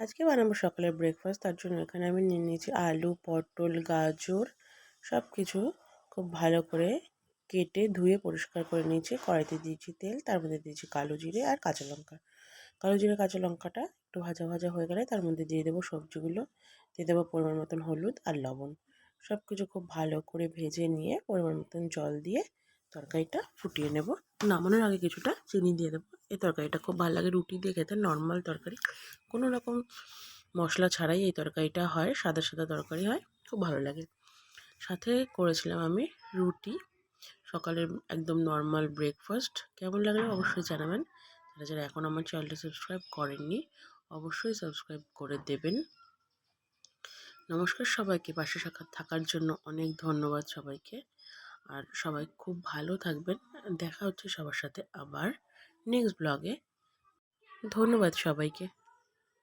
আজকে বানাবো সকালের ব্রেকফাস্ট। তার জন্য এখানে আমি নিয়ে নিয়েছি আলু, পটল, গাজর সব কিছু খুব ভালো করে কেটে ধুয়ে পরিষ্কার করে নিয়েছি। কড়াইতে দিয়েছি তেল, তার মধ্যে দিয়েছি কালো জিরে আর কাঁচা লঙ্কা। কালো জিরে কাঁচা লঙ্কাটা একটু ভাজা ভাজা হয়ে গেলে তার মধ্যে দিয়ে দেবো সবজিগুলো, দিয়ে দেবো পরিমাণ মতন হলুদ আর লবণ। সব কিছু খুব ভালো করে ভেজে নিয়ে পরিমাণ মতন জল দিয়ে তরকারিটা ফুটিয়ে নেব। নামানোর আগে কিছুটা চিনি দিয়ে দেবো। এই তরকারিটা খুব ভালো লাগে রুটি দিয়ে খেতে। নর্মাল তরকারি, কোনো রকম মশলা ছাড়াই এই তরকারিটা হয়, সাদা সাদা তরকারি হয়, খুব ভালো লাগে। সাথে করেছিলাম আমি রুটি। সকালের একদম নর্মাল ব্রেকফাস্ট। কেমন লাগলো অবশ্যই জানাবেন। যারা যারা এখন আমার চ্যানেলটা সাবস্ক্রাইব করেননি অবশ্যই সাবস্ক্রাইব করে দেবেন। নমস্কার সবাইকে, পাশে থাকার জন্য অনেক ধন্যবাদ সবাইকে। আর সবাই খুব ভালো থাকবেন। দেখা হচ্ছে সবার সাথে আবার নেক্সট ব্লগে। ধন্যবাদ সবাইকে।